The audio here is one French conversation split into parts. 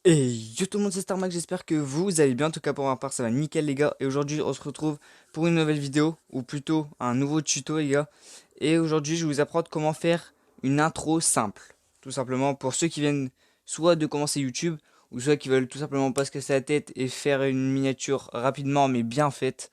Et yo tout le monde, c'est StarMax, j'espère que vous allez bien, en tout cas pour ma part ça va nickel les gars. Et aujourd'hui on se retrouve pour une nouvelle vidéo, ou plutôt un nouveau tuto les gars. Et aujourd'hui je vais vous apprendre comment faire une intro simple. Tout simplement pour ceux qui viennent soit de commencer YouTube, ou soit qui veulent tout simplement pas se casser la tête et faire une miniature rapidement mais bien faite.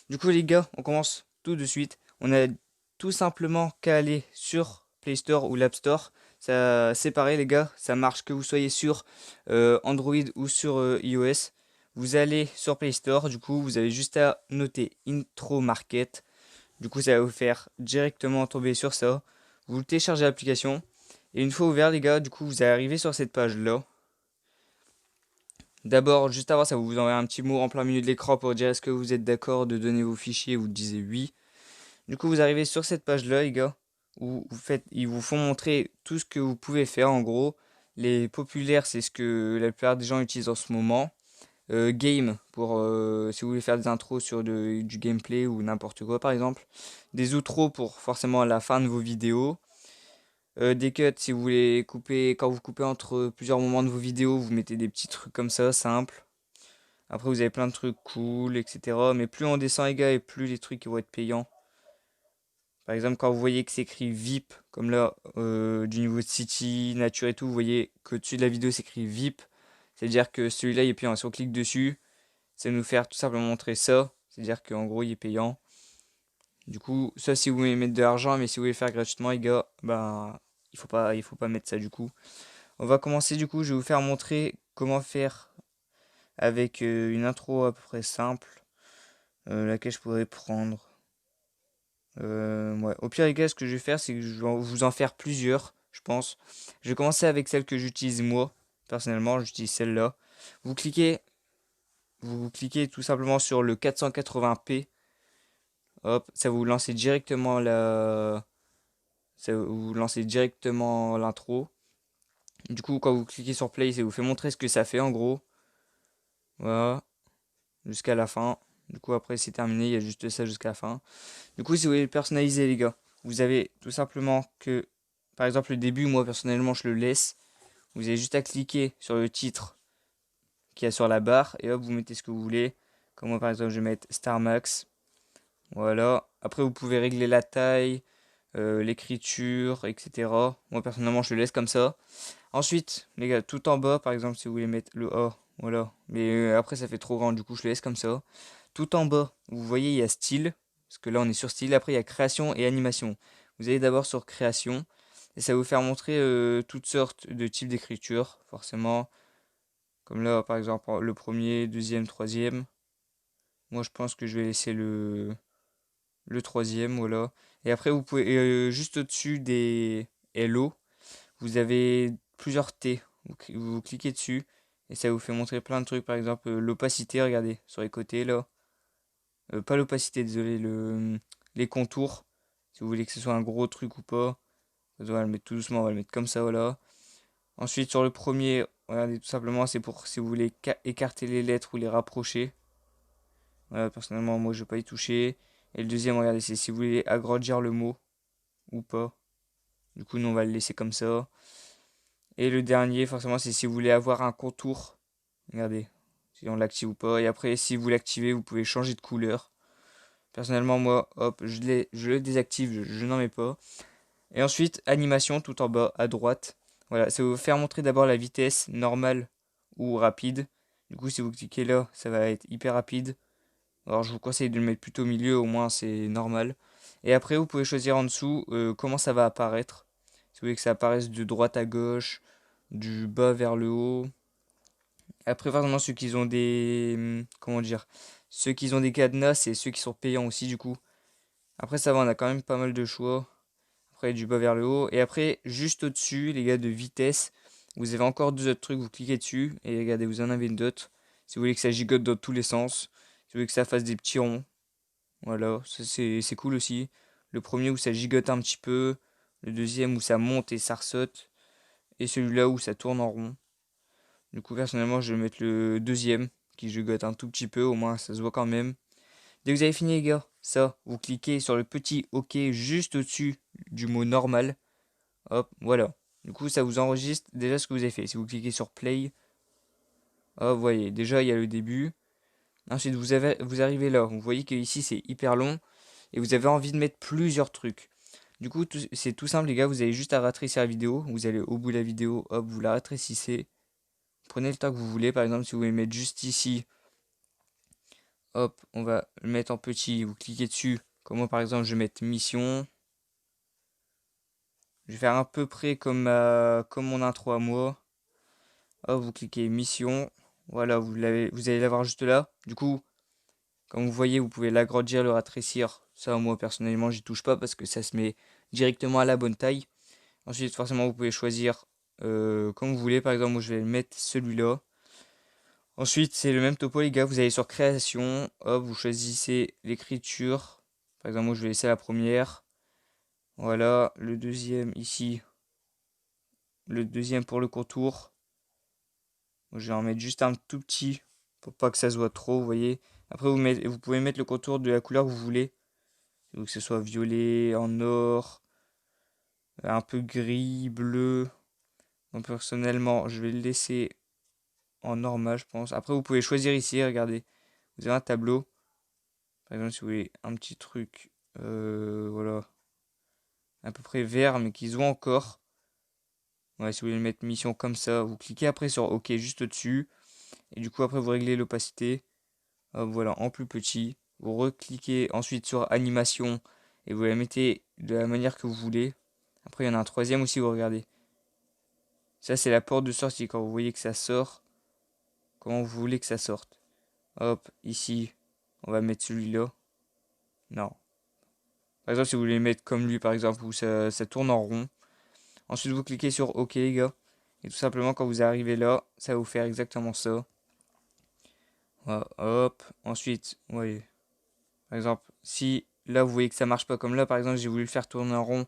Du coup les gars, on commence tout de suite. On a tout simplement qu'à aller sur Play Store ou l'App Store. Ça, c'est pareil les gars, ça marche que vous soyez sur Android ou sur iOS. Vous allez sur Play Store, du coup vous avez juste à noter Intro Market. Du coup ça va vous faire directement tomber sur ça. Vous téléchargez l'application. Et une fois ouvert les gars, du coup vous allez arriver sur cette page là. D'abord, juste avant, ça vous envoie un petit mot en plein milieu de l'écran pour dire est-ce que vous êtes d'accord de donner vos fichiers. Vous disiez oui. Du coup, vous arrivez sur cette page-là, les gars, où ils vous font montrer tout ce que vous pouvez faire. En gros, les populaires, c'est ce que la plupart des gens utilisent en ce moment. Game, pour si vous voulez faire des intros sur du gameplay ou n'importe quoi, par exemple. Des outros pour forcément la fin de vos vidéos. Des cuts, si vous voulez couper, quand vous coupez entre plusieurs moments de vos vidéos, vous mettez des petits trucs comme ça, simples. Après, vous avez plein de trucs cool, etc. Mais plus on descend, les gars, et plus les trucs vont être payants. Par exemple, quand vous voyez que c'est écrit VIP, comme là, du niveau de City, Nature et tout, vous voyez qu'au-dessus de la vidéo, c'est écrit VIP. C'est-à-dire que celui-là, il est payant. Si on clique dessus, ça va nous faire tout simplement montrer ça. C'est-à-dire qu'en gros, il est payant. Du coup, ça, si vous voulez mettre de l'argent, mais si vous voulez le faire gratuitement, les gars, ben, il faut pas mettre ça du coup. On va commencer du coup, je vais vous faire montrer comment faire avec une intro à peu près simple, laquelle je pourrais prendre. Ouais. Au pire, les gars, ce que je vais faire, c'est que je vais vous en faire plusieurs, je pense. Je vais commencer avec celle que j'utilise moi. Personnellement, j'utilise celle-là. Vous cliquez, vous cliquez tout simplement sur le 480p. Hop, ça vous lancez directement ça vous lancez directement l'intro. Du coup, quand vous cliquez sur play, ça vous fait montrer ce que ça fait en gros. Voilà, jusqu'à la fin. Du coup, après, c'est terminé. Il y a juste ça jusqu'à la fin. Du coup, si vous voulez le personnaliser, les gars, vous avez tout simplement que, par exemple, le début, moi personnellement, je le laisse. Vous avez juste à cliquer sur le titre qui est sur la barre et hop, vous mettez ce que vous voulez. Comme moi, par exemple, je vais mettre Star Max. Voilà. Après, vous pouvez régler la taille, l'écriture, etc. Moi, personnellement, je le laisse comme ça. Ensuite, les gars, tout en bas, par exemple, si vous voulez mettre le A, voilà. Mais après, ça fait trop grand, du coup, je le laisse comme ça. Tout en bas, vous voyez, il y a style, parce que là, on est sur style. Après, il y a création et animation. Vous allez d'abord sur création, et ça va vous faire montrer toutes sortes de types d'écriture, forcément. Comme là, par exemple, le premier, deuxième, troisième. Moi, je pense que je vais laisser le troisième, voilà. Et après, vous pouvez, juste au-dessus des Hello, vous avez plusieurs T. Vous cliquez dessus et ça vous fait montrer plein de trucs. Par exemple, l'opacité, regardez, sur les côtés là. Pas l'opacité, désolé, les contours. Si vous voulez que ce soit un gros truc ou pas. On va le mettre tout doucement, on va le mettre comme ça, voilà. Ensuite, sur le premier, regardez, tout simplement, c'est pour si vous voulez écarter les lettres ou les rapprocher. Voilà, personnellement, moi, je vais pas y toucher. Et le deuxième, regardez, c'est si vous voulez agrandir le mot ou pas. Du coup, nous, on va le laisser comme ça. Et le dernier, forcément, c'est si vous voulez avoir un contour. Regardez, si on l'active ou pas. Et après, si vous l'activez, vous pouvez changer de couleur. Personnellement, moi, hop, je le désactive, je n'en mets pas. Et ensuite, animation tout en bas à droite. Voilà, ça va vous faire montrer d'abord la vitesse normale ou rapide. Du coup, si vous cliquez là, ça va être hyper rapide. Alors, je vous conseille de le mettre plutôt au milieu, au moins c'est normal. Et après, vous pouvez choisir en dessous comment ça va apparaître. Si vous voulez que ça apparaisse de droite à gauche, du bas vers le haut. Après, forcément, ceux qui ont des. Comment dire? Ceux qui ont des cadenas, c'est ceux qui sont payants aussi, du coup. Après, ça va, on a quand même pas mal de choix. Après, du bas vers le haut. Et après, juste au-dessus, les gars, de vitesse, vous avez encore deux autres trucs. Vous cliquez dessus. Et regardez, vous en avez d'autres. Si vous voulez que ça gigote dans tous les sens. Si vous voulez que ça fasse des petits ronds. Voilà, ça c'est cool aussi. Le premier où ça gigote un petit peu. Le deuxième où ça monte et ça ressaute. Et celui-là où ça tourne en rond. Du coup, personnellement, je vais mettre le deuxième, qui gigote un tout petit peu, au moins ça se voit quand même. Dès que vous avez fini, les gars, ça, vous cliquez sur le petit OK juste au-dessus du mot normal. Hop, voilà. Du coup, ça vous enregistre déjà ce que vous avez fait. Si vous cliquez sur Play, Hop, vous voyez, déjà il y a le début. Ensuite, vous arrivez là. Vous voyez que ici c'est hyper long et vous avez envie de mettre plusieurs trucs. Du coup, c'est tout simple, les gars. Vous avez juste à rétrécir la vidéo. Vous allez au bout de la vidéo, hop, vous la rétrécissez. Prenez le temps que vous voulez. Par exemple, si vous voulez mettre juste ici, hop, on va le mettre en petit. Vous cliquez dessus. Comme moi, par exemple, je vais mettre mission. Je vais faire à peu près comme mon intro à moi. Hop, vous cliquez mission. Voilà, vous allez l'avoir juste là. Du coup, comme vous voyez, vous pouvez l'agrandir, le rétrécir. Ça, moi, personnellement, j'y touche pas parce que ça se met directement à la bonne taille. Ensuite, forcément, vous pouvez choisir comme vous voulez. Par exemple, moi, je vais mettre celui-là. Ensuite, c'est le même topo, les gars. Vous allez sur création. Hop, vous choisissez l'écriture. Par exemple, moi, je vais laisser la première. Voilà, le deuxième ici. Le deuxième pour le contour. Moi, je vais en mettre juste un tout petit pour pas que ça se voit trop, vous voyez. Après, vous pouvez mettre le contour de la couleur que vous voulez. Donc, que ce soit violet, en or, un peu gris, bleu. Donc, personnellement, je vais le laisser en normal, je pense. Après, vous pouvez choisir ici, regardez. Vous avez un tableau. Par exemple, si vous voulez un petit truc, voilà, à peu près vert, mais qui se voit encore. Ouais, si vous voulez mettre mission comme ça, vous cliquez après sur OK juste au-dessus. Et du coup, après, vous réglez l'opacité. Hop, voilà, en plus petit. Vous recliquez ensuite sur animation et vous la mettez de la manière que vous voulez. Après, il y en a un troisième aussi, vous regardez. Ça, c'est la porte de sortie. Quand vous voyez que ça sort, comment vous voulez que ça sorte. Hop, ici, on va mettre celui-là. Non. Par exemple, si vous voulez mettre comme lui, par exemple, où ça tourne en rond. Ensuite, vous cliquez sur OK, les gars. Et tout simplement, quand vous arrivez là, ça va vous faire exactement ça. Voilà, hop. Ensuite, vous voyez. Par exemple, si là, vous voyez que ça marche pas comme là, par exemple, j'ai voulu le faire tourner en rond.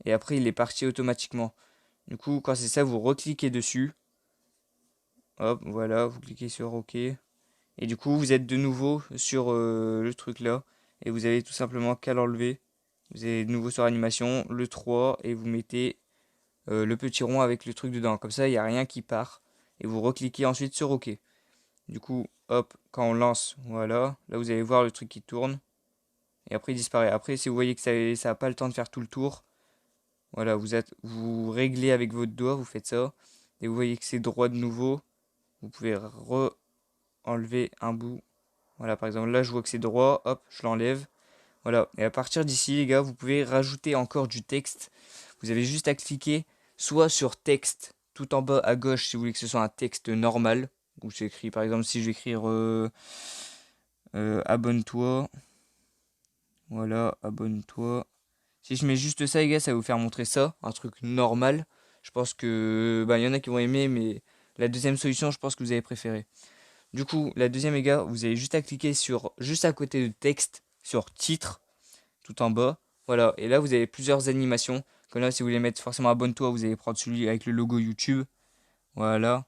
Et après, il est parti automatiquement. Du coup, quand c'est ça, vous recliquez dessus. Hop, voilà, vous cliquez sur OK. Et du coup, vous êtes de nouveau sur le truc là. Et vous avez tout simplement qu'à l'enlever. Vous avez de nouveau sur animation, le 3 et vous mettez le petit rond avec le truc dedans. Comme ça, il n'y a rien qui part. Et vous recliquez ensuite sur OK. Du coup, hop, quand on lance, voilà. Là, vous allez voir le truc qui tourne. Et après, il disparaît. Après, si vous voyez que ça n'a pas le temps de faire tout le tour, voilà, vous réglez avec votre doigt, vous faites ça. Et vous voyez que c'est droit de nouveau. Vous pouvez enlever un bout. Voilà, par exemple, là, je vois que c'est droit. Hop, je l'enlève. Voilà. Et à partir d'ici, les gars, vous pouvez rajouter encore du texte. Vous avez juste à cliquer soit sur texte tout en bas à gauche si vous voulez que ce soit un texte normal. Où c'est écrit, par exemple, si je vais écrire abonne-toi. Voilà, abonne-toi. Si je mets juste ça, les gars, ça va vous faire montrer ça, un truc normal. Je pense que bah, y en a qui vont aimer, mais la deuxième solution, je pense que vous avez préféré. Du coup, la deuxième, les gars, vous avez juste à cliquer sur juste à côté de texte, sur titre, tout en bas. Voilà, et là, vous avez plusieurs animations. Comme là, si vous voulez mettre forcément abonne-toi, vous allez prendre celui avec le logo YouTube. Voilà,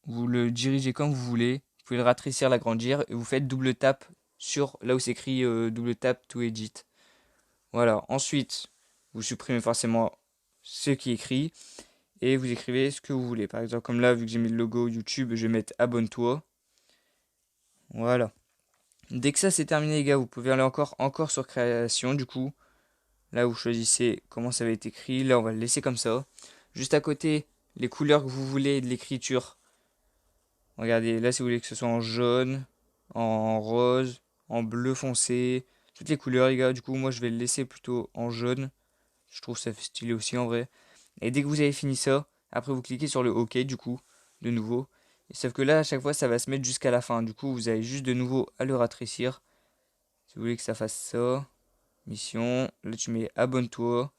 vous le dirigez comme vous voulez. Vous pouvez le rétrécir, l'agrandir, et vous faites double tap sur là où c'est écrit double tap to edit. Voilà, ensuite, vous supprimez forcément ce qui est écrit et vous écrivez ce que vous voulez. Par exemple, comme là, vu que j'ai mis le logo YouTube, je vais mettre abonne-toi. Voilà. Dès que ça c'est terminé, les gars, vous pouvez aller encore sur création. Du coup, là, vous choisissez comment ça va être écrit. Là, on va le laisser comme ça. Juste à côté, les couleurs que vous voulez de l'écriture. Regardez, là, si vous voulez que ce soit en jaune, en rose, en bleu foncé, toutes les couleurs, les gars. Du coup, moi, je vais le laisser plutôt en jaune. Je trouve ça stylé aussi en vrai. Et dès que vous avez fini ça, après vous cliquez sur le OK du coup, de nouveau. Et sauf que là, à chaque fois, ça va se mettre jusqu'à la fin. Du coup, vous avez juste de nouveau à le rétrécir. Si vous voulez que ça fasse ça, mission, là tu mets abonne-toi.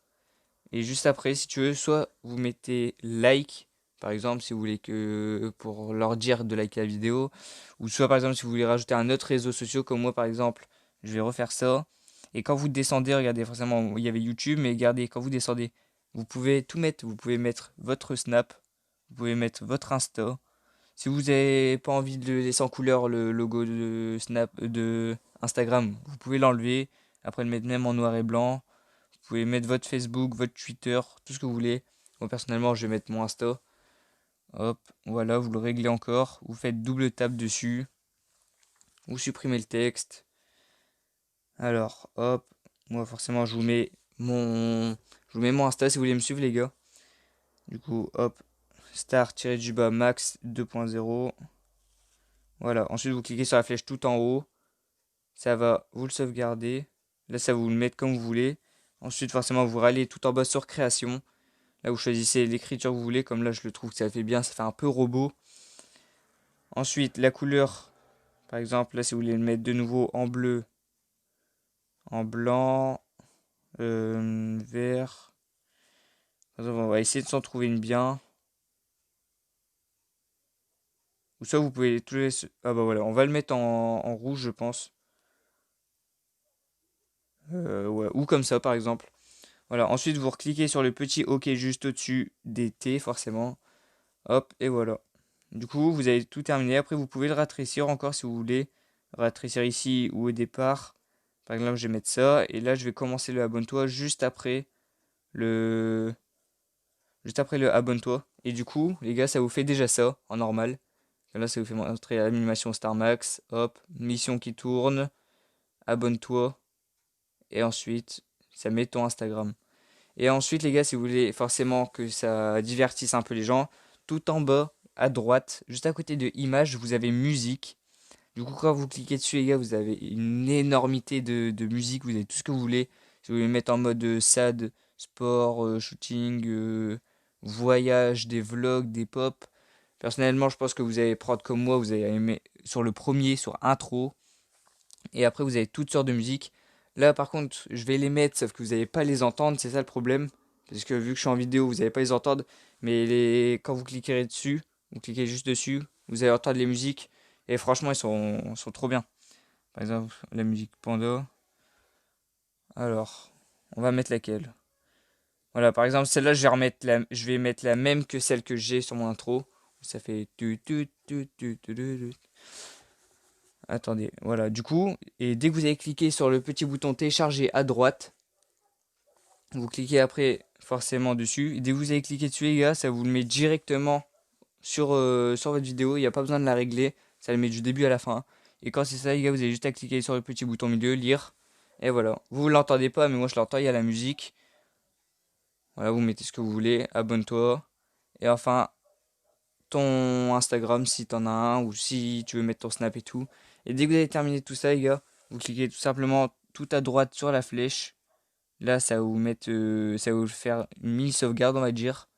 Et juste après, si tu veux, soit vous mettez like, par exemple, si vous voulez que pour leur dire de liker la vidéo, ou soit par exemple si vous voulez rajouter un autre réseau social comme moi par exemple, je vais refaire ça. Et quand vous descendez, regardez, forcément il y avait YouTube, mais regardez, quand vous descendez, vous pouvez tout mettre. Vous pouvez mettre votre Snap, vous pouvez mettre votre Insta. Si vous n'avez pas envie de le laisser en couleur le logo de Snap de Instagram, vous pouvez l'enlever. Après le mettre même en noir et blanc. Vous pouvez mettre votre Facebook, votre Twitter, tout ce que vous voulez. Moi personnellement, je vais mettre mon Insta. Hop, voilà, vous le réglez encore. Vous faites double tap dessus. Vous supprimez le texte. Alors, hop, moi forcément je vous mets mon Insta si vous voulez me suivre les gars. Du coup, hop, star-du-bas max 2.0. Voilà, ensuite vous cliquez sur la flèche tout en haut. Ça va vous le sauvegarder. Là, ça va vous le mettre comme vous voulez. Ensuite, forcément, vous râlez tout en bas sur création. Là, vous choisissez l'écriture que vous voulez. Comme là, je le trouve que ça fait bien, ça fait un peu robot. Ensuite, la couleur, par exemple, là, si vous voulez le mettre de nouveau en bleu, en blanc, vert. On va essayer de s'en trouver une bien. Ou ça, vous pouvez tous les... Ah bah voilà, on va le mettre en rouge, je pense. Ouais, ou comme ça, par exemple. Voilà, ensuite, vous recliquez sur le petit OK juste au-dessus des T, forcément. Hop, et voilà. Du coup, vous avez tout terminé. Après, vous pouvez le rétrécir encore si vous voulez. Rétrécir ici ou au départ. Par exemple, je vais mettre ça. Et là, je vais commencer le abonne-toi le... juste après le abonne-toi. Et du coup, les gars, ça vous fait déjà ça en normal. Là, ça vous fait montrer l'animation Star Max. Hop, mission qui tourne. Abonne-toi. Et ensuite, ça met ton Instagram. Et ensuite, les gars, si vous voulez forcément que ça divertisse un peu les gens, tout en bas, à droite, juste à côté de images, vous avez musique. Du coup, quand vous cliquez dessus, les gars, vous avez une énormité de musique. Vous avez tout ce que vous voulez. Si vous voulez mettre en mode sad, sport, shooting, voyage, des vlogs, des pop. Personnellement, je pense que vous allez prendre comme moi. Vous allez aimer sur le premier, sur intro. Et après, vous avez toutes sortes de musiques. Là, par contre, je vais les mettre, sauf que vous n'allez pas les entendre. C'est ça le problème. Parce que vu que je suis en vidéo, vous n'allez pas les entendre. Mais quand vous cliquerez dessus, vous cliquez juste dessus, vous allez entendre les musiques. Et franchement, sont trop bien. Par exemple, la musique Panda. Alors, on va mettre laquelle? Voilà, par exemple, celle-là, je vais mettre la même que celle que j'ai sur mon intro. Ça fait Attendez, voilà, du coup, et dès que vous avez cliqué sur le petit bouton télécharger à droite, vous cliquez après forcément dessus. Et dès que vous avez cliqué dessus, les gars, ça vous le met directement sur votre vidéo. Il n'y a pas besoin de la régler. Ça le met du début à la fin. Et quand c'est ça, les gars, vous avez juste à cliquer sur le petit bouton milieu, lire. Et voilà. Vous ne l'entendez pas, mais moi je l'entends, il y a la musique. Voilà, vous mettez ce que vous voulez. Abonne-toi. Et enfin, ton Instagram si t'en as un, ou si tu veux mettre ton Snap et tout. Et dès que vous avez terminé tout ça, les gars, vous cliquez tout simplement tout à droite sur la flèche. Là, ça va vous mettre, ça va vous faire une mini sauvegarde, on va dire.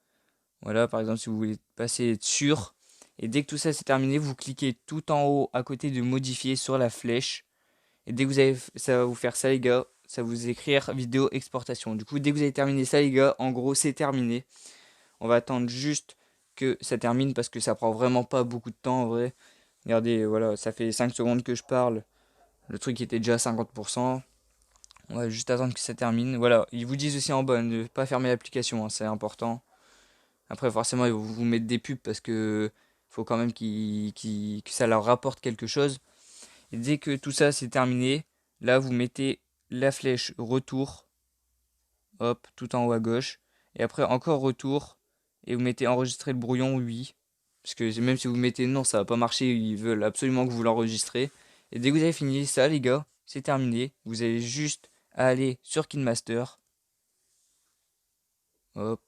Voilà, par exemple, si vous voulez passer sur. Et dès que tout ça c'est terminé, vous cliquez tout en haut à côté de modifier sur la flèche. Et dès que vous avez, ça va vous faire ça, les gars. Ça va vous écrire vidéo exportation. Du coup, dès que vous avez terminé ça, les gars, en gros, c'est terminé. On va attendre juste que ça termine parce que ça prend vraiment pas beaucoup de temps en vrai. Regardez, voilà, ça fait 5 secondes que je parle. Le truc était déjà à 50%. On va juste attendre que ça termine. Voilà, ils vous disent aussi en bas de ne pas fermer l'application, hein, c'est important. Après, forcément, ils vont vous mettre des pubs parce que faut quand même que ça leur rapporte quelque chose. Et dès que tout ça c'est terminé, là vous mettez la flèche retour, hop, tout en haut à gauche. Et après encore retour. Et vous mettez enregistrer le brouillon, oui. Parce que même si vous mettez non, ça va pas marcher, ils veulent absolument que vous l'enregistrez. Et dès que vous avez fini ça, les gars, c'est terminé. Vous avez juste à aller sur KineMaster. Hop.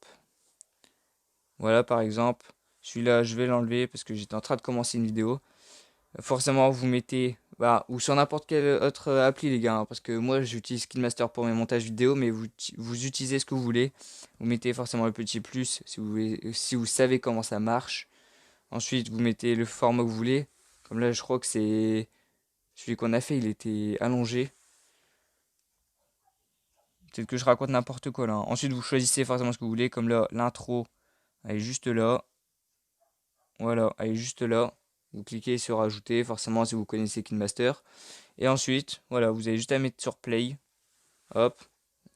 Voilà, par exemple. Celui-là, je vais l'enlever parce que j'étais en train de commencer une vidéo. Forcément, vous mettez, bah, ou sur n'importe quelle autre appli, les gars, hein, parce que moi, j'utilise KineMaster pour mes montages vidéo, mais vous utilisez ce que vous voulez. Vous mettez forcément le petit plus si vous savez comment ça marche. Ensuite, vous mettez le format que vous voulez. Comme là, je crois que c'est celui qu'on a fait, il était allongé. Peut-être que je raconte n'importe quoi là, hein. Ensuite, vous choisissez forcément ce que vous voulez. Comme là, l'intro, elle est juste là. Voilà, elle est juste là. Vous cliquez sur ajouter, forcément, si vous connaissez KineMaster. Et ensuite, voilà, vous avez juste à mettre sur play. Hop.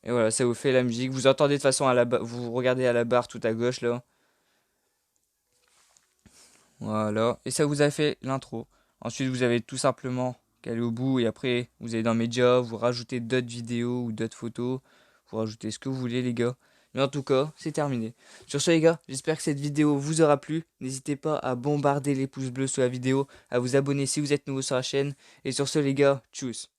Et voilà, ça vous fait la musique. Vous entendez de toute façon vous regardez à la barre tout à gauche là. Voilà. Et ça vous a fait l'intro. Ensuite, vous avez tout simplement qu'à aller au bout et après, vous allez dans médias, vous rajoutez d'autres vidéos ou d'autres photos. Vous rajoutez ce que vous voulez, les gars. Mais en tout cas, c'est terminé. Sur ce les gars, j'espère que cette vidéo vous aura plu. N'hésitez pas à bombarder les pouces bleus sous la vidéo, à vous abonner si vous êtes nouveau sur la chaîne. Et sur ce les gars, tchuss.